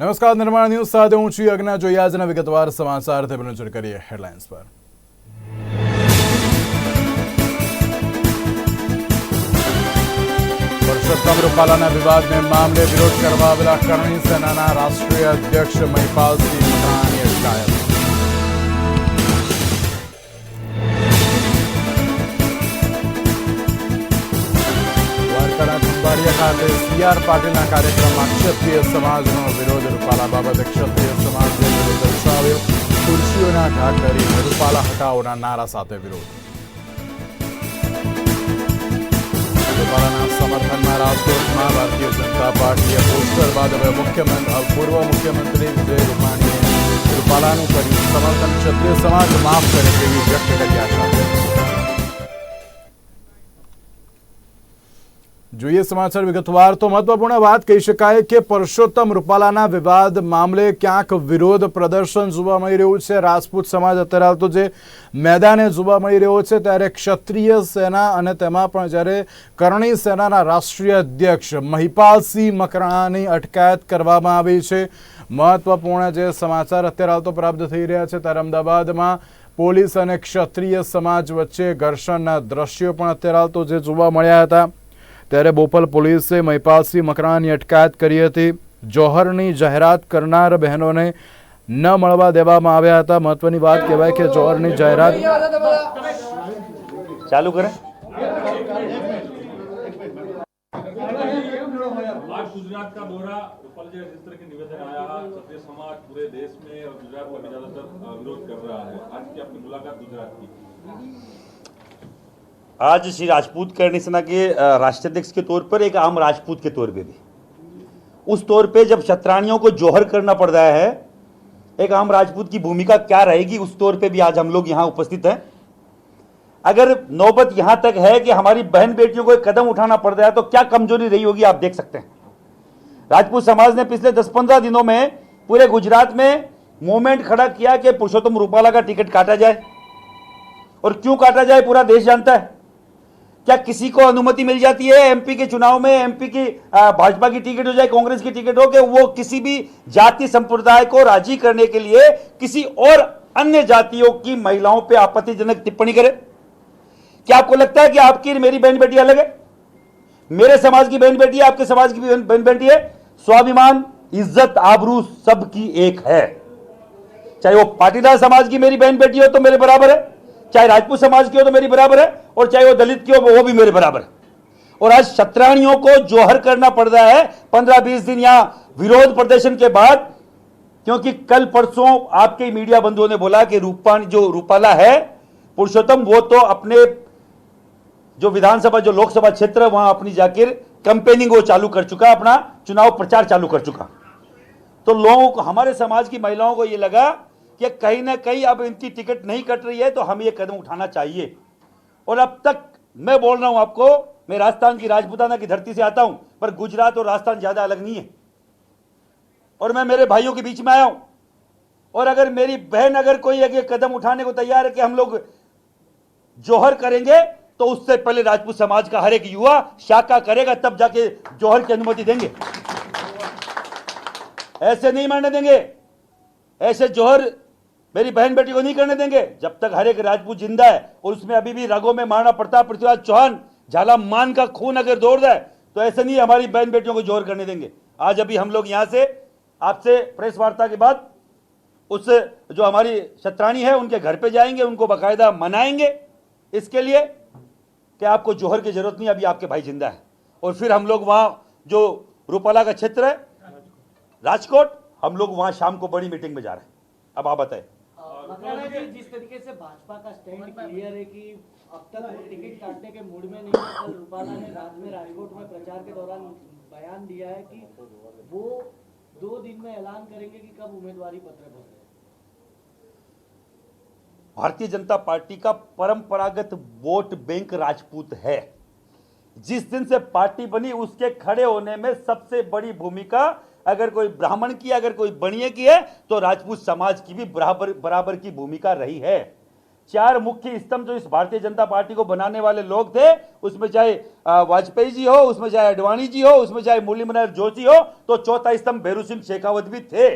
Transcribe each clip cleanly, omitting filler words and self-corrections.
નમસ્કાર, નિર્માણ ન્યૂઝ સાથે હું છું યજ્ઞ. જોઈએ આજના વિગતવાર સમાચાર. નજર કરીએ હેડલાઇન્સ પર. પુરુષોત્તમ રૂપાલાના વિવાદને મામલે વિરોધ કરવા આવેલા કરણી સેનાના રાષ્ટ્રીય અધ્યક્ષ મહિપાલસિંહ મકરાણી અટકાયત. ખાતે સીઆર પાટીલના કાર્યક્રમમાં ક્ષત્રિય સમાજનો વિરોધ. રૂપાલા બાબતે ક્ષત્રિય સમાજે વિરોધ દર્શાવ્યો. ખુરશીઓના ઘા કરી રૂપાલા હટાવોના નારા સાથે વિરોધ. રૂપાલાના સમર્થનમાં રાજકોટમાં ભારતીય જનતા પાર્ટીએ પોસ્ટર બાદ હવે પૂર્વ મુખ્યમંત્રી વિજય રૂપાણીએ રૂપાલાનું કર્યું સમર્થન. ક્ષત્રિય સમાજ માફ કરે તેવી વ્યક્ત કરી આશા. જોઈએ સમાચાર વિગતવાર. તો મહત્વપૂર્ણ વાત કહી શકાય કે પુરુષોત્તમ રૂપાલાના વિવાદ મામલે ક્યાંક વિરોધ પ્રદર્શન જોવા મળી રહ્યું છે. રાજપૂત સમાજ અત્યારે હાલ તો જે મેદાને જોવા મળી રહ્યો છે, ત્યારે ક્ષત્રિય સેના અને તેમાં પણ જ્યારે કરણી સેનાના રાષ્ટ્રીય અધ્યક્ષ મહિપાલસિંહ મકરાણાની અટકાયત કરવામાં આવી છે. મહત્વપૂર્ણ જે સમાચાર અત્યારે હાલ તો પ્રાપ્ત થઈ રહ્યા છે, ત્યારે અમદાવાદમાં પોલીસ અને ક્ષત્રિય સમાજ વચ્ચે ઘર્ષણના દ્રશ્યો પણ અત્યારે હાલ તો જે જોવા મળ્યા હતા. ત્યારે બોપલ પોલીસે મહિપાલસિંહ મકરાણાની અટકાયત કરી હતી. જોહરની જાહેરાત કરનાર બહેનોને ન મળવા દેવામાં આવ્યા હતા. મહત્વની વાત કહેવાય કે જોહરની જાહેરાત ચાલુ કરે. आज गुजरात का दौरा रूपाल जी जिस तरह के निवेदन आया है, क्षत्रिय समाज पूरे देश में और गुजरात में भी ज्यादातर विरोध कर रहा है. आज की आपकी मुलाकात गुजरात की, आज श्री राजपूत करणी सेना के राष्ट्रीय अध्यक्ष के तौर पर एक आम राजपूत के तौर पे भी, उस तौर पे जब क्षत्राणियों को जोहर करना पड़ रहा है, एक आम राजपूत की भूमिका क्या रहेगी, उस तौर पे भी आज हम लोग यहाँ उपस्थित हैं. अगर नौबत यहाँ तक है कि हमारी बहन बेटियों को एक कदम उठाना पड़ रहा है, तो क्या कमजोरी रही होगी आप देख सकते हैं. राजपूत समाज ने पिछले 10-15 दिनों में पूरे गुजरात में मूवमेंट खड़ा किया कि पुरुषोत्तम रूपाला का टिकट काटा जाए. और क्यों काटा जाए पूरा देश जानता है. क्या किसी को अनुमति मिल जाती है एमपी के चुनाव में, एमपी की भाजपा की टिकट हो चाहे कांग्रेस की टिकट हो, कि वो किसी भी जाति संप्रदाय को राजी करने के लिए किसी और अन्य जातियों की महिलाओं पे आपत्तिजनक टिप्पणी करे? क्या आपको लगता है कि आपकी मेरी बहन बेटी अलग है? मेरे समाज की बहन बेटी है, आपके समाज की बहन बेटी है. स्वाभिमान, इज्जत, आबरू सबकी एक है. चाहे वो पाटीदार समाज की मेरी बहन बेटी हो तो मेरे बराबर है, चाहे राजपूत समाज की हो तो मेरी बराबर है, और चाहे वो दलित की हो वो भी मेरे बराबर है. और आज क्षत्राणियों को जोहर करना पड़ रहा है 15-20 दिन यहां विरोध प्रदर्शन के बाद, क्योंकि कल परसों आपके मीडिया बंधुओं ने बोला कि रूपाला है पुरुषोत्तम, वो तो अपने जो विधानसभा जो लोकसभा क्षेत्र है वहां अपनी जाकर कंपेनिंग वो चालू कर चुका, अपना चुनाव प्रचार चालू कर चुका. तो लोगों को, हमारे समाज की महिलाओं को यह लगा कि कहीं ना कहीं अब इनकी टिकट नहीं कट रही है, तो हमें यह कदम उठाना चाहिए. और अब तक मैं बोल रहा हूं आपको, मैं राजस्थान की राजपूताना की धरती से आता हूं, पर गुजरात और राजस्थान ज्यादा अलग नहीं है. और मैं मेरे भाइयों के बीच में आया हूं. और अगर मेरी बहन अगर कोई एक कदम उठाने को तैयार है कि हम लोग जोहर करेंगे, तो उससे पहले राजपूत समाज का हर एक युवा शाखा करेगा, तब जाके जोहर की अनुमति देंगे. ऐसे नहीं मानने देंगे. ऐसे जोहर मेरी बहन बेटी को नहीं करने देंगे जब तक हर एक राजपूत जिंदा है. और उसमें अभी भी रगों में महाराणा प्रताप, पृथ्वीराज चौहान, झालामान का खून अगर दौड़ रहा है, तो ऐसे नहीं हमारी बहन बेटियों को जोहर करने देंगे. आज अभी हम लोग यहां से आपसे प्रेस वार्ता के बाद उस जो हमारी क्षत्राणी है उनके घर पे जाएंगे, उनको बाकायदा मनाएंगे इसके लिए कि आपको जोहर की जरूरत नहीं, अभी आपके भाई जिंदा है. और फिर हम लोग वहां जो रूपाला का क्षेत्र है राजकोट, हम लोग वहां शाम को बड़ी मीटिंग में जा रहे हैं. अब आप बताएं. जिस तरीके से भाजपा का स्टैंड क्लियर है कि अब तक वो टिकट काटने के मूड में नहीं है, कल रूपाला ने रात में राजकोट में प्रचार के दौरान बयान दिया है कि वो 2 दिन में ऐलान करेंगे कि कब उम्मीदवारी पत्र भरेंगे. भारतीय जनता पार्टी का परंपरागत वोट बैंक राजपूत है. जिस दिन से पार्टी बनी उसके खड़े होने में सबसे बड़ी भूमिका अगर कोई ब्राह्मण की, अगर कोई बनिए की है, तो राजपूत समाज की भी बराबर की भूमिका रही है. चार मुख्य स्तंभ जो इस भारतीय जनता पार्टी को बनाने वाले लोग थे, उसमें चाहे वाजपेयी जी हो, उसमें चाहे अडवाणी जी हो, उसमें चाहे मुरली मनोहर जोशी हो, तो चौथा स्तंभ भैरू सिंह शेखावत भी थे।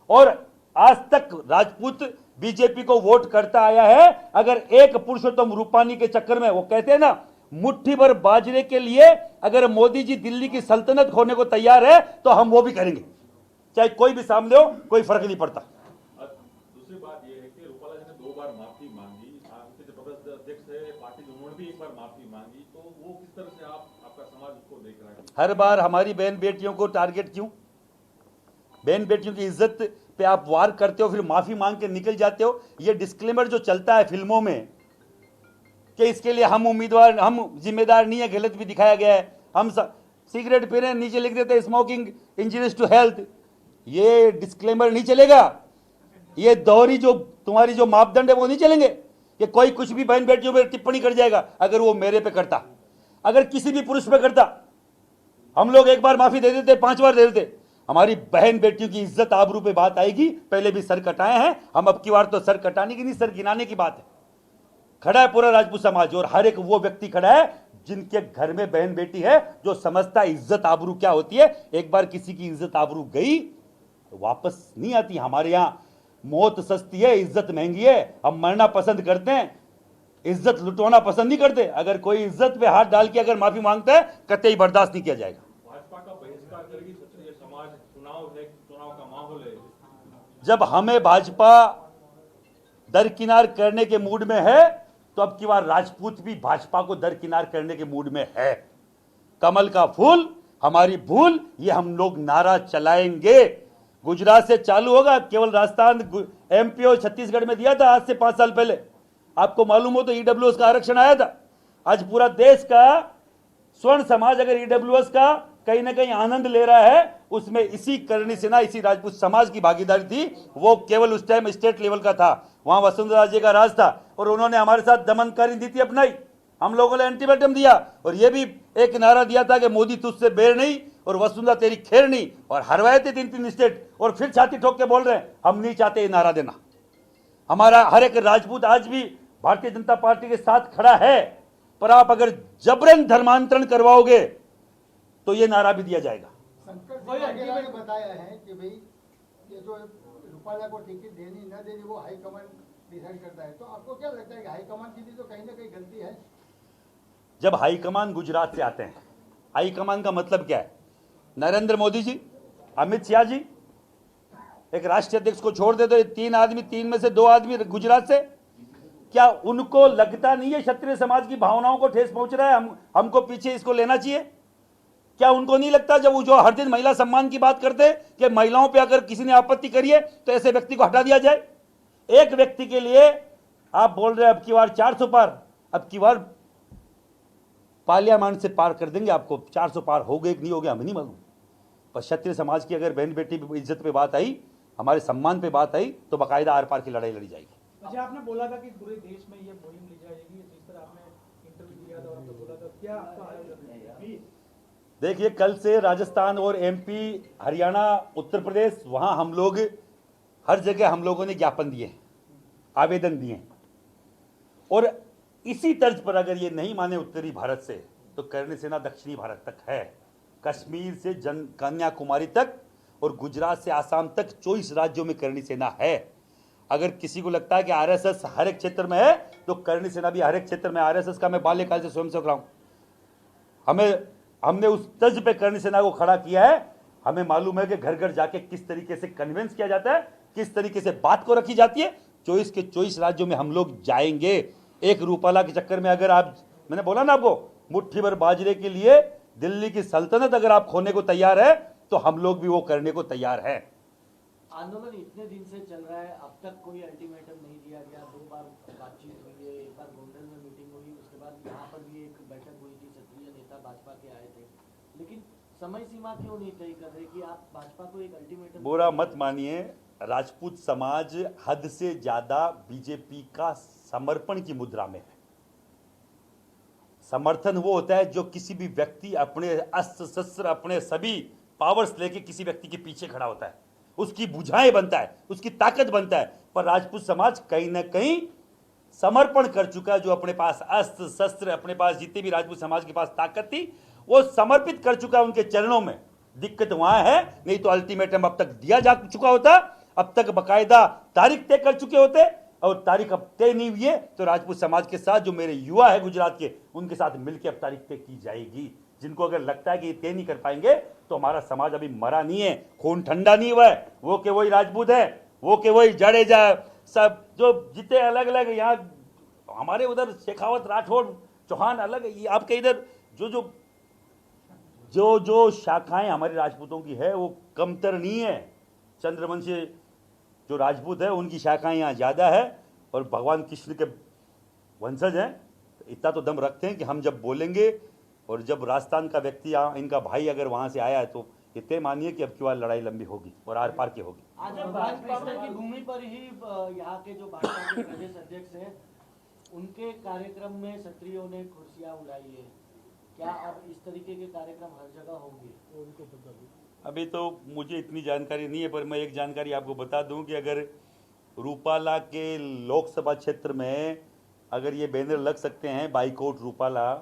और आज तक राजपूत बीजेपी को वोट करता आया है। अगर एक पुरुषोत्तम रूपानी के चक्कर में, वो कहते हैं ना, मुट्ठी भर बाजरे के लिए अगर मोदी जी दिल्ली की सल्तनत खोने को तैयार है तो हम वो भी करेंगे, चाहे कोई भी सामने हो, कोई फर्क नहीं पड़ता। दूसरी बात यह है कि रूपाला जी ने 2 बार माफी मांगी, आपके जो प्रदेश अध्यक्ष है पार्टी, उन्होंने भी 1 बार माफी मांगी, तो वो किस तरह से आपका समाज उसको देख रहा है? हर बार हमारी बहन बेटियों को टारगेट क्यों? बहन बेटियों की इज्जत पे आप वार करते हो, फिर माफी मांग के निकल जाते हो। ये डिस्क्लेमर जो चलता है फिल्मों में कि इसके लिए हम उम्मीदवार, हम जिम्मेदार नहीं है, गलत भी दिखाया गया है। हम सिगरेट पी रहे हैं, नीचे लिख देते हैं स्मोकिंग इंजरीज टू हेल्थ। ये डिस्क्लेमर नहीं चलेगा। ये दोहरी जो तुम्हारी जो मापदंड है वो नहीं चलेंगे कि कोई कुछ भी बहन बेटियों पर टिप्पणी कर जाएगा। अगर वो मेरे पे करता, अगर किसी भी पुरुष पे करता, हम लोग 1 बार माफी दे देते, 5 बार दे देते। हमारी बहन बेटियों की इज्जत आबरू पे बात आएगी। पहले भी सर कटाए हैं हम, अब की बार तो सर कटाने की नहीं, सर गिनाने की बात है। खड़ा है पूरा राजपूत समाज, और हर एक वो व्यक्ति खड़ा है जिनके घर में बहन बेटी है, जो समझता है इज्जत आबरू क्या होती है। एक बार किसी की इज्जत आबरू गई तो वापस नहीं आती। हमारे यहां मौत सस्ती है, इज्जत महंगी है। हम मरना पसंद करते हैं, इज्जत लुटवाना पसंद नहीं करते। अगर कोई इज्जत पे हाथ डाल के अगर माफी मांगता है, कतई बर्दाश्त नहीं किया जाएगा। भाजपा का बहिष्कार करेगी क्षत्रिय समाज, चुनाव है, चुनाव का माहौल है। जब हमें भाजपा दरकिनार करने के मूड में है, तो अब की बार राजपूत भी भाजपा को दरकिनार करने के मूड में है। कमल का फूल हमारी भूल, ये हम लोग नारा चलाएंगे। गुजरात से चालू होगा, केवल राजस्थान, एमपी और छत्तीसगढ़ में दिया था आज से 5 साल पहले। आपको मालूम हो तो ईडब्ल्यूएस का आरक्षण आया था। आज पूरा देश का स्वर्ण समाज अगर ईडब्ल्यूएस का कहीं ना कहीं आनंद ले रहा है, उसमें इसी करणी सेना, इसी राजपूत समाज की भागीदारी थी। वो केवल उस टाइम स्टेट लेवल का था, वहां वसुंधरा जी का राज था, और उन्होंने हमारे साथ दमनकारी नीति अपनाई। हम लोगों ने अल्टीमेटम दिया, और ये भी एक नारा दिया था कि मोदी तुझसे बेर नहीं और वसुंधरा तेरी खैर नहीं, और हरवाए थे 3-3 स्टेट, और फिर छाती ठोक के बोल रहे हैं हम नहीं चाहते ये नारा देना। हमारा हर एक राजपूत आज भी भारतीय जनता पार्टी के साथ खड़ा है, पर आप अगर जबरन धर्मांतरण करवाओगे तो ये नारा भी दिया जाएगा। ने बताया है कि भाई ये जो रूपाला को टिकट देनी न देनी वो हाईकमान डिसाइड करता है, तो आपको क्या लगता है कि हाईकमान की भी तो कहीं ना कहीं गलती है? जब हाईकमान गुजरात से आते हैं, हाईकमान का मतलब क्या है? नरेंद्र मोदी जी, अमित शाह जी, एक राष्ट्रीय अध्यक्ष को छोड़ दे तो 3 आदमी, 3 में से 2 आदमी गुजरात से। क्या उनको लगता नहीं है क्षत्रिय समाज की भावनाओं को ठेस पहुंच रहा है, हमको पीछे इसको लेना चाहिए? क्या उनको नहीं लगता जब वो जो हर दिन महिला सम्मान की बात करते हैं कि महिलाओं पे अगर किसी ने आपत्ति करी है तो ऐसे व्यक्ति को हटा दिया जाए? एक व्यक्ति के लिए आप बोल रहे हैं अब की बार 400 पार, अब की बार पार्लियामेंट से पार कर देंगे आपको। 400 पार हो गए कि नहीं हो गया हमें नहीं मालूम, पर क्षत्रिय समाज की अगर बहन बेटी इज्जत पे बात आई, हमारे सम्मान पे बात आई, तो बाकायदा आर पार की लड़ाई लड़ी जाएगी। अच्छा, आपने बोला था कि पूरे देश में ये मुहिम ली जाएगी, जिस तरह आपने इंटरव्यू दिया था और आपने बोला था, क्या आपका आयोजन है? देखिए, कल से राजस्थान और एमपी, हरियाणा, उत्तर प्रदेश, वहां हम लोग हर जगह हम लोगों ने ज्ञापन दिए, आवेदन दिए, और इसी तर्ज पर अगर ये नहीं माने उत्तरी भारत से, तो करणी सेना दक्षिणी भारत तक है। कश्मीर से कन्याकुमारी तक और गुजरात से आसाम तक 24 राज्यों में करणी सेना है। अगर किसी को लगता है कि आरएसएस हर एक क्षेत्र में है, तो करणी सेना भी हर एक क्षेत्र में। आरएसएस का मैं बाल्यकाल से स्वयंसेवक रहा हूं। हमने उस तर्ज पे करणी सेना को खड़ा किया है। हमें मालूम है कि घर घर जाके किस तरीके से कन्विंस किया जाता है, किस तरीके से बात को रखी जाती है। 24 के 24 राज्यों में हम लोग जाएंगे। एक रूपाला के चक्कर में अगर आप, मैंने बोला ना आपको, मुट्ठी भर बाजरे के लिए दिल्ली की सल्तनत अगर आप खोने को तैयार है, तो हम लोग भी वो करने को तैयार है। आंदोलन इतने दिन से चल रहा है, अब तक कोई अल्टीमेटम नहीं दिया गया। 2 बार बातचीत हुई है, एक बार गोंडल में मीटिंग हुई, उसके बाद यहाँ पर भी एक बैठक हुई थी, क्षत्रिय नेता भाजपा के आए थे, लेकिन समय सीमा क्यों नहीं तय कर रहे कि आप भाजपा को एक अल्टीमेटम? बुरा मत मानिए, राजपूत समाज हद से ज्यादा बीजेपी का समर्पण की मुद्रा में है। समर्थन वो होता है जो किसी भी व्यक्ति अपने अस्त्र शस्त्र, अपने सभी पावर्स लेके किसी व्यक्ति के पीछे खड़ा होता है, उसकी बुझाएं बनता है, उसकी ताकत बनता है। पर राजपूत समाज कहीं ना कहीं समर्पण कर चुका है। जो अपने पास अस्त्र शस्त्र, अपने पास जितने भी राजपूत समाज के पास ताकत थी, वो समर्पित कर चुका है उनके चरणों में। दिक्कत वहां है, नहीं तो अल्टीमेटम अब तक दिया जा चुका होता, अब तक बकायदा तारीख तय कर चुके होते, और तारीख अब तय नहीं हुई है तो राजपूत समाज के साथ जो मेरे युवा है गुजरात के, उनके साथ मिलकर अब तारीख तय की जाएगी। जिनको अगर लगता है कि ये तय नहीं कर पाएंगे तो हमारा समाज अभी मरा नहीं है, खून ठंडा नहीं हुआ है। वो के वही राजपूत है, वो के वही जडेजा, सब जो जितने अलग अलग यहाँ हमारे उधर शेखावत, राठौड़, चौहान अलग है, ये आपके इधर जो जो जो जो शाखाएं हमारे राजपूतों की है वो कमतर नहीं है। चंद्रवंशी जो राजपूत है उनकी शाखाएं यहाँ ज़्यादा है, और भगवान कृष्ण के वंशज हैं। इतना तो दम रखते हैं कि हम जब बोलेंगे, और जब राजस्थान का व्यक्ति इनका भाई अगर वहाँ से आया है तो इतने मानिए कि अब की बार लड़ाई लंबी होगी और आर पार की होगी। आज भाजपा की भूमि पर ही यहाँ के जो भाजपा के प्रदेश अध्यक्ष हैं, उनके कार्यक्रम में क्षत्रियों ने कुर्सियां उड़ाई है। क्या अब इस तरीके के कार्यक्रम हर जगह होंगे? अभी तो मुझे इतनी जानकारी नहीं है, पर मैं एक जानकारी आपको बता दूं कि अगर रूपाला के लोकसभा क्षेत्र में अगर ये बैनर लग सकते हैं बाइकआउट रूपाला,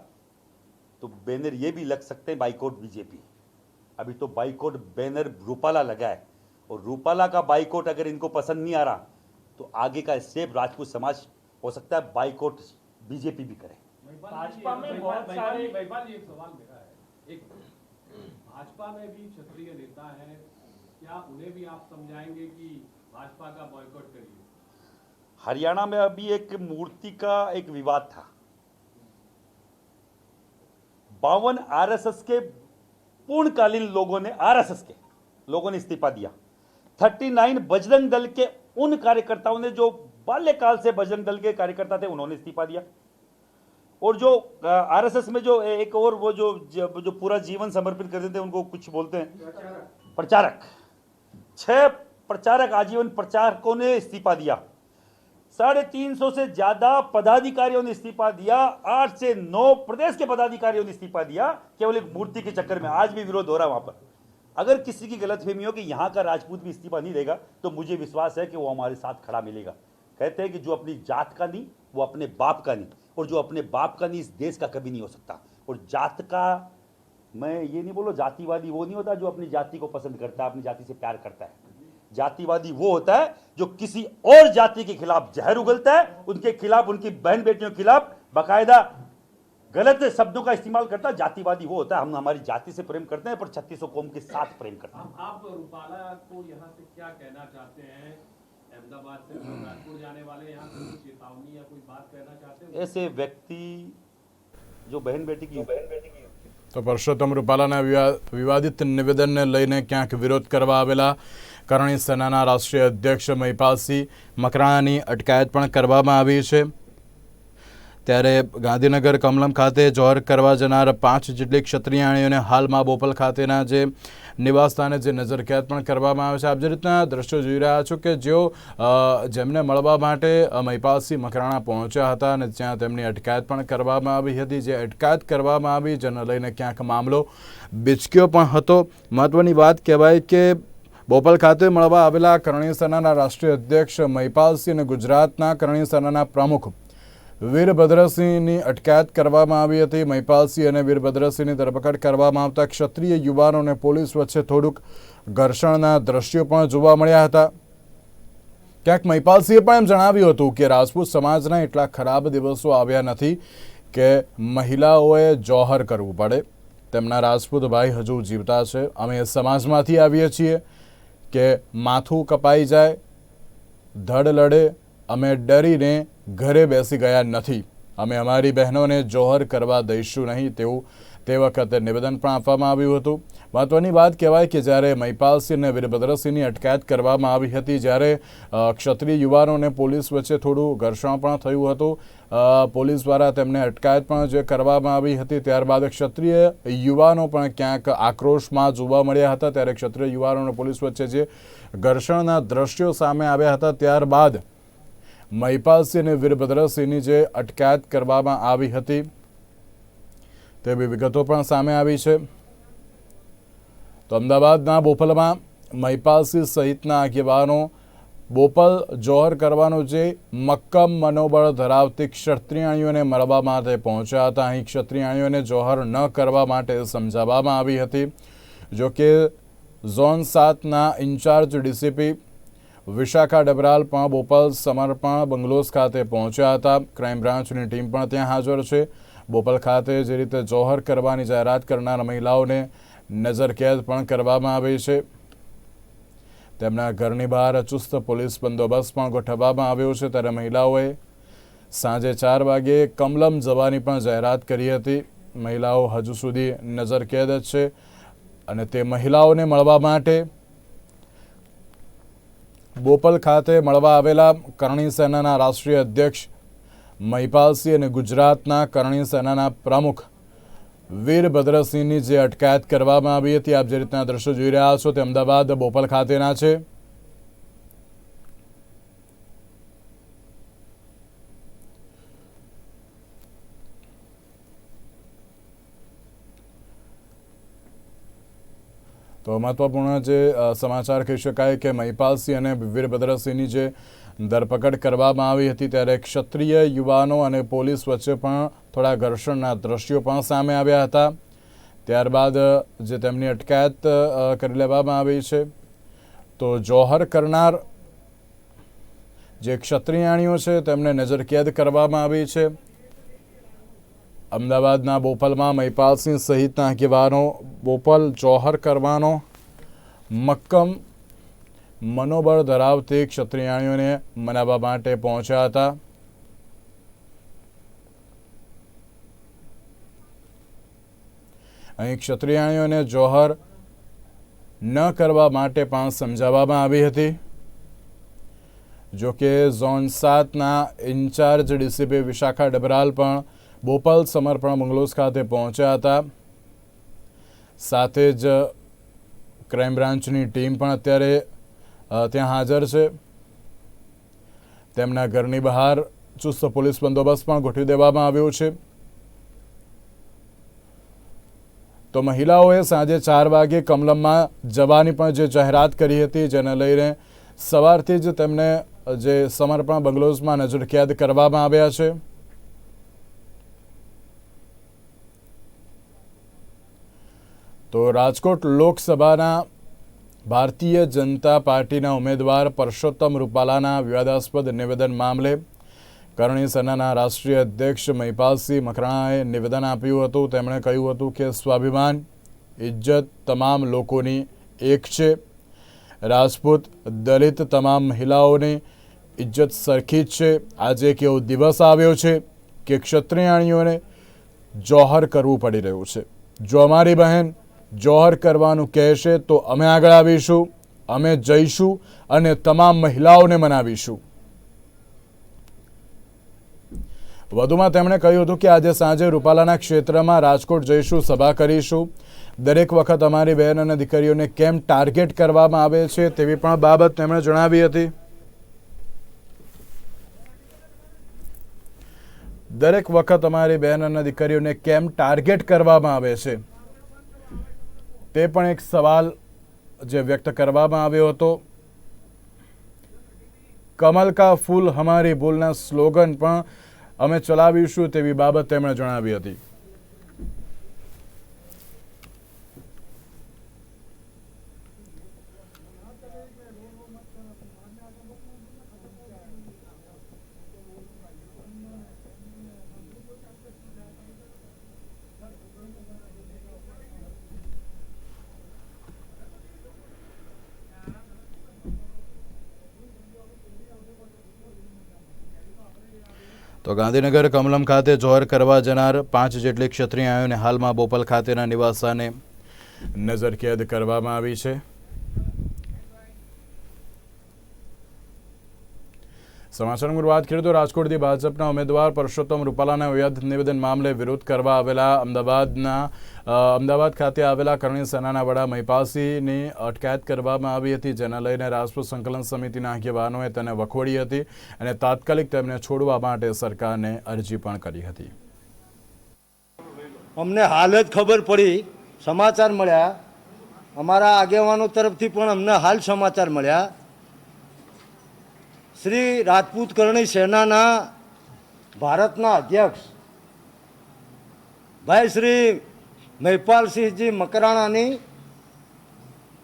तो बैनर ये भी लग सकते हैं बाइकआउट बीजेपी। अभी तो बाइकआउट बैनर रूपाला लगा है, और रूपाला का बाइकआउट अगर इनको पसंद नहीं आ रहा तो आगे का स्टेप राजपूत समाज हो सकता है बाइकआउट बीजेपी भी करे। भाजपा में बहुत सारे महिपाल जी, एक सवाल मेरा है। एक भाजपा में भी क्षत्रिय नेता हैं, क्या उन्हें भी आप समझाएंगे कि भाजपा का बॉयकॉट करिए? हरियाणा में अभी एक मूर्ति का एक विवाद था। 52 आरएसएस के पूर्णकालीन लोगों ने, आरएसएस के लोगों ने इस्तीफा दिया। 39 बजरंग दल के उन कार्यकर्ताओं ने जो बाल्यकाल से बजरंग दल के कार्यकर्ता थे, उन्होंने इस्तीफा दिया। और जो आरएसएस में जो एक और वो जो पूरा जीवन समर्पित करते थे, उनको कुछ बोलते हैं प्रचारक, 6 प्रचारक, आजीवन प्रचारकों ने इस्तीफा दिया। 350 से ज्यादा पदाधिकारियों ने इस्तीफा दिया। 8 से 9 प्रदेश के पदाधिकारियों ने इस्तीफा दिया, केवल एक मूर्ति के चक्कर में। आज भी विरोध हो रहा है वहां पर। अगर किसी की गलतफहमी हो कि यहाँ का राजपूत भी इस्तीफा नहीं देगा, तो मुझे विश्वास है कि वो हमारे साथ खड़ा मिलेगा। कहते हैं कि जो अपनी जात का नहीं वो अपने बाप का नहीं, और जो अपने बाप का नहीं इस देश का कभी नहीं हो सकता। और जात का, मैं ये नहीं बोलो जातिवादी वो नहीं होता जो अपनी जाति को पसंद करता है, अपनी जाति से प्यार करता है। जातिवादी वो होता है जो किसी और जाति के खिलाफ जहर उगलता है, उनके खिलाफ, उनकी बहन बेटियों के खिलाफ बाकायदा गलत शब्दों का इस्तेमाल करता है। जातिवादी वो होता है। हम हमारी जाति से प्रेम करते हैं, पर 3600 कौम के साथ प्रेम करते हैं। आप रूपाला को यहाँ से क्या कहना चाहते हैं? अहमदाबाद से नागपुर जाने वाले यहाँ से कोई चेतावनी या कोई बात कहना चाहते हैं? ऐसे व्यक्ति जो बहन बेटी की તો પરસોત્તમ રૂપાલાના વિવાદિત નિવેદનને લઈને ક્યાંક વિરોધ કરવા આવેલા કરણી સેનાના રાષ્ટ્રીય અધ્યક્ષ મહિપાલસિંહ મકરાણાની અટકાયત પણ કરવામાં આવી છે। ત્યારે ગાંધીનગર કમલમ ખાતે જોહર કરવા જનાર 5 જેટલી ક્ષત્રિયાણીઓને હાલમાં બોપલ ખાતેના જે નિવાસસ્થાને જે નજરકેદ પણ કરવામાં આવે છે। આપ જે રીતના દ્રશ્યો જોઈ રહ્યા છો કે જેમને મળવા માટે મહિપાલસિંહ મકરાણા પહોંચ્યા હતા અને ત્યાં તેમની અટકાયત પણ કરવામાં આવી હતી। જે અટકાયત કરવામાં આવી જેને લઈને ક્યાંક મામલો બીચક્યો પણ હતો। મહત્વની વાત કહેવાય કે બોપલ ખાતે મળવા આવેલા કરણી સેનાના રાષ્ટ્રીય અધ્યક્ષ મહિપાલસિંહ અને ગુજરાતના કરણી સેનાના પ્રમુખ વીરભદ્રસિંહની અટકાયત કરવામાં આવી હતી। મહિપાલસિંહ અને વીરભદ્રસિંહની ધરપકડ કરવામાં આવતા ક્ષત્રિય યુવાનોને પોલીસ વચ્ચે થોડુંક ઘર્ષણના દ્રશ્યો પણ જોવા મળ્યા હતા। ક્યાંક મહિપાલસિંહે પણ એમ જણાવ્યું હતું કે રાજપૂત સમાજના એટલા ખરાબ દિવસો આવ્યા નથી કે મહિલાઓએ જોહર કરવું પડે। તેમના રાજપૂત ભાઈ હજુ જીવતા છે। અમે સમાજમાંથી આવીએ છીએ કે માથું કપાઈ જાય, ધડ લડે, અમે ડરીને ઘરે બેસી ગયા નથી। અમે અમારી બહેનોને જોહર કરવા દઈશું નહીં તેવું તે વખતે નિવેદન પણ આપવામાં આવ્યું હતું। મહત્વની વાત કહેવાય કે જ્યારે મહિપાલસિંહ અને વીરભદ્રસિંહની અટકાયત કરવામાં આવી હતી, જ્યારે ક્ષત્રિય યુવાનોને પોલીસ વચ્ચે થોડું ઘર્ષણ પણ થયું હતું। પોલીસ દ્વારા તેમને અટકાયત પણ જે કરવામાં આવી હતી, ત્યારબાદ ક્ષત્રિય યુવાનો પણ ક્યાંક આક્રોશમાં જોવા મળ્યા હતા। ત્યારે ક્ષત્રિય યુવાનોને પોલીસ વચ્ચે જે ઘર્ષણના દ્રશ્યો સામે આવ્યા હતા, ત્યારબાદ મહિપાલસિંહ અને વીરભદ્રસિંહની જે અટકાયત કરવામાં આવી હતી તેવી વિગતો પણ સામે આવી છે। તો અમદાવાદના બોપલમાં મહિપાલસિંહ સહિતના આગેવાનો બોપલ જોહર કરવાનું જે મક્કમ મનોબળ ધરાવતી ક્ષત્રિયાણીઓને મળવા માટે પહોંચ્યા હતા. અહીં ક્ષત્રિયાણીઓને જોહર ન કરવા માટે સમજાવવામાં આવી હતી. જોકે ઝોન 7ના ઇન્ચાર્જ ડીસીપી વિશાખા ડબરાલ પણ બોપલ સમર્પણ બંગલોઝ ખાતે પહોંચ્યા હતા. ક્રાઇમ બ્રાન્ચની ટીમ પણ ત્યાં હાજર છે. બોપલ ખાતે જે રીતે જોહર કરવાની જાહેરાત કરનાર મહિલાઓને નજરકેદ પણ કરવામાં આવી છે. તેમના ઘરની બહાર ચુસ્ત પોલીસ બંદોબસ્ત પણ ગોઠવવામાં આવ્યો છે. ત્યારે મહિલાઓએ સાંજે 4 વાગ્યે કમલમ જવાની પણ જાહેરાત કરી હતી. મહિલાઓ હજુ સુધી નજરકેદ જ છે અને તે મહિલાઓને મળવા માટે બોપલ ખાતે મળવા આવેલા કરણી સેનાના રાષ્ટ્રીય અધ્યક્ષ મહિપાલસિંહ અને ગુજરાતના કરણી સેનાના પ્રમુખ વીરભદ્રસિંહની જે અટકાયત કરવામાં આવી હતી. આપ જે રીતના દ્રશ્યો જોઈ રહ્યા છો તે અમદાવાદ બોપલ ખાતેના છે. તો મહત્વપૂર્ણ જે સમાચાર કહી શકાય કે મહિપાલસિંહ અને વીરભદ્રસિંહની જે ધરપકડ કરવામાં આવી હતી ત્યારે ક્ષત્રિય યુવાનો અને પોલીસ વચ્ચે પણ થોડા ઘર્ષણના દ્રશ્યો પણ સામે આવ્યા હતા. ત્યારબાદ જે તેમની અટકાયત કરી લેવામાં આવી છે. તો જોહર કરનાર જે ક્ષત્રિયાણીઓ છે તેમને નજરકેદ કરવામાં આવી છે. અમદાવાદના બોપલમાં મહિપાલસિંહ સહિતના આગેવાનો બોપલ જોહર કરવાનો મક્કમ મનોબળ ધરાવતી ક્ષત્રિયાણીઓને મનાવવા માટે પહોંચ્યા હતા. અહીં ક્ષત્રિયાણીઓને જોહર ન કરવા માટે પણ સમજાવવામાં આવી હતી. જોકે ઝોન 7ના ઇન્ચાર્જ ડીસીપી વિશાખા ડબરાલ પણ બોપલ સમર્પણ બંગલોઝ ખાતે પહોંચ્યા હતા. સાથે જ ક્રાઇમ બ્રાન્ચની ટીમ પણ અત્યારે ત્યાં હાજર છે. તેમના ઘરની બહાર ચુસ્ત પોલીસ બંદોબસ્ત પણ ગોઠવી દેવામાં આવ્યો છે. તો મહિલાઓએ સાંજે 4 વાગે કમલમમાં જવાની પણ જે જાહેરાત કરી હતી, જેને લઈને સવારથી જ તેમને જે સમર્પણ બંગલોઝમાં નજરકેદ કરવામાં આવ્યા છે. તો રાજકોટ લોકસભાના ભારતીય જનતા પાર્ટીના ઉમેદવાર પરસોત્તમ રૂપાલાના વિવાદાસ્પદ નિવેદન મામલે કરણી સેનાના રાષ્ટ્રીય અધ્યક્ષ મહિપાલસિંહ મકરાણાએ નિવેદન આપ્યું હતું. તેમણે કહ્યું હતું કે સ્વાભિમાન, ઇજ્જત તમામ લોકોની એક છે. રાજપૂત, દલિત તમામ મહિલાઓની ઇજ્જત સરખી જ છે. આજે એક એવો દિવસ આવ્યો છે કે ક્ષત્રિયાણીઓને જોહર કરવું પડી રહ્યું છે. જો અમારી બહેન જોહર કરવાનું કહેશે તો અમે આગળ આવીશું, અમે જઈશું અને તમામ મહિલાઓને મનાવીશું. વધુમાં તેમણે કહ્યું હતું કે આજે સાંજે રૂપાલાના ક્ષેત્રમાં રાજકોટ જઈશું, સભા કરીશું. દરેક વખત અમારી બહેન અને દીકરીઓને કેમ ટાર્ગેટ કરવામાં આવે છે તેવી પણ બાબત તેમણે જણાવી હતી. દરેક વખત અમારી બહેન અને દીકરીઓને કેમ ટાર્ગેટ કરવામાં આવે છે તે પણ એક સવાલ જે વ્યક્ત કરવામાં આવ્યો હતો. કમલ કા ફૂલ હમારી ભૂલના સ્લોગન પણ અમે ચલાવીશું તેવી બાબત તેમણે જણાવી હતી. તો ગાંધીનગર કમલમ ખાતે જોહર કરવા જનાર 5 જેટલી ક્ષત્રિયાઓને હાલમાં બોપલ ખાતેના નિવાસસ્થાને નજરકેદ કરવામાં આવી છે. સમાચારની વાત કરીએ તો રાજકોટથી ભાજપના ઉમેદવાર પરસોત્તમ રૂપાલાના વિવાદ નિવેદન મામલે વિરોધ કરવા આવેલા અમદાવાદ ખાતે આવેલા કરણી સેનાના વડા મહિપાલસિંહની અટકાયત કરવામાં આવી હતી, જેને લઈને રાજપૂત સંકલન સમિતિના આગેવાનોએ તેને વખોડી હતી અને તાત્કાલિક તેમને છોડવા માટે સરકારને અરજી પણ કરી હતી. અમને હાલ જ ખબર પડી, સમાચાર મળ્યા, અમારા આગેવાનો તરફથી પણ અમને હાલ સમાચાર મળ્યા શ્રી રાજપૂત કરણી સેનાના ભારતના અધ્યક્ષ ભાઈ શ્રી મહિપાલસિંહજી મકરાણાની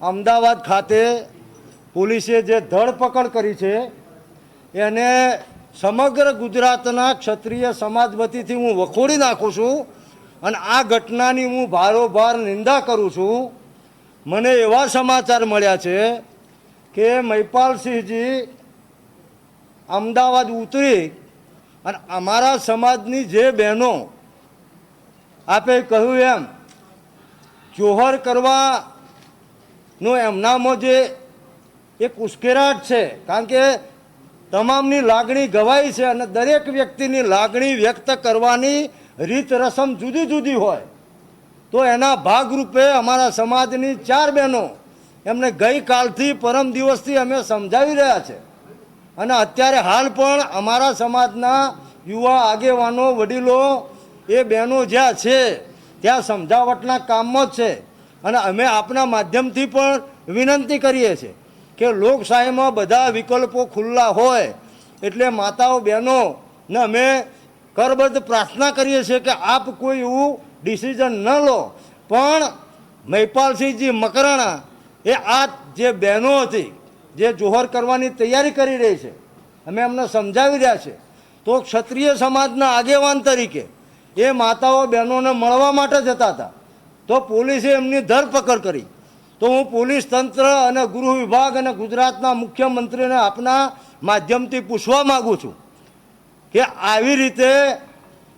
અમદાવાદ ખાતે પોલીસે જે ધરપકડ કરી છે એને સમગ્ર ગુજરાતના ક્ષત્રિય સમાજ વતીથી હું વખોડી નાખું છું અને આ ઘટનાની હું ભારોભાર નિંદા કરું છું. મને એવા સમાચાર મળ્યા છે કે મહિપાલસિંહજી અમદાવાદ ઉતરી અને અમારા સમાજની જે બહેનો આપે કહ્યું એમ જોહર કરવાનો એમનામાં જે એક ઉશ્કેરાટ છે, કારણ કે તમામની લાગણી ગવાઈ છે અને દરેક વ્યક્તિની લાગણી વ્યક્ત કરવાની રીત રસમ જુદી જુદી હોય. તો એના ભાગરૂપે અમારા સમાજની 4 બહેનો એમને ગઈકાલથી પરમ દિવસથી અમે સમજાવી રહ્યા છે અને અત્યારે હાલ પણ અમારા સમાજના યુવા આગેવાનો વડીલો એ બહેનો જ્યાં છે ત્યાં સમજાવટના કામમાં જ છે. અને અમે આપના માધ્યમથી પણ વિનંતી કરીએ છીએ કે લોકશાહીમાં બધા વિકલ્પો ખુલ્લા હોય એટલે માતાઓ બહેનોને અમે કરબદ્ધ પ્રાર્થના કરીએ છીએ કે આપ કોઈ એવું ડિસિઝન ન લો. પણ મહિપાલસિંહજી મકરાણા એ આ જે બહેનો હતી જે જોહર કરવાની તૈયારી કરી રહી છે અમે એમને સમજાવી રહ્યા છે. તો ક્ષત્રિય સમાજના આગેવાન તરીકે એ માતાઓ બહેનોને મળવા માટે જતા હતા તો પોલીસે એમની ધરપકડ કરી. તો હું પોલીસ તંત્ર અને ગૃહ વિભાગ અને ગુજરાતના મુખ્યમંત્રીને આપના માધ્યમથી પૂછવા માગું છું કે આવી રીતે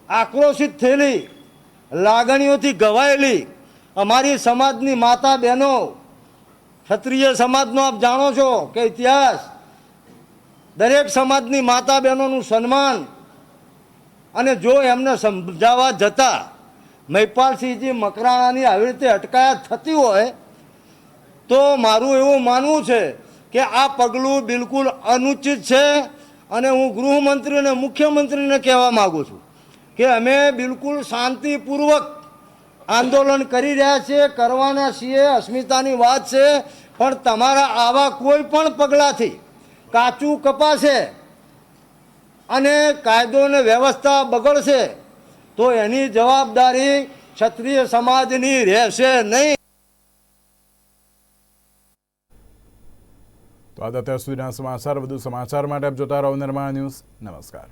આક્રોશિત થયેલી લાગણીઓથી ગવાયેલી અમારી સમાજની માતા બહેનો, ક્ષત્રિય સમાજનો આપ જાણો છો કે ઇતિહાસ, દરેક સમાજની માતા બહેનોનું સન્માન, અને જો એમને સમજાવવા જતાં મહિપાલસિંહજી મકરાણાની આવી રીતે અટકાયત થતી હોય તો મારું એવું માનવું છે કે આ પગલું બિલકુલ અનુચિત છે. અને હું ગૃહમંત્રી અને મુખ્યમંત્રીને કહેવા માગું છું કે અમે બિલકુલ શાંતિપૂર્વક આંદોલન કરી રહ્યા છીએ, કરવાના છીએ, અસ્મિતાની વાત છે. પણ તમારા આવા કોઈ પણ પગલાંથી કાચું કપાશે અને કાયદો અને વ્યવસ્થા બગડશે તો એની જવાબદારી ક્ષત્રિય સમાજની રહેશે નહીં. તો આ અત્યાર સુધીના સમાચાર. વધુ સમાચાર માટે આપ જોતા રહો નિર્માણ ન્યૂઝ. નમસ્કાર.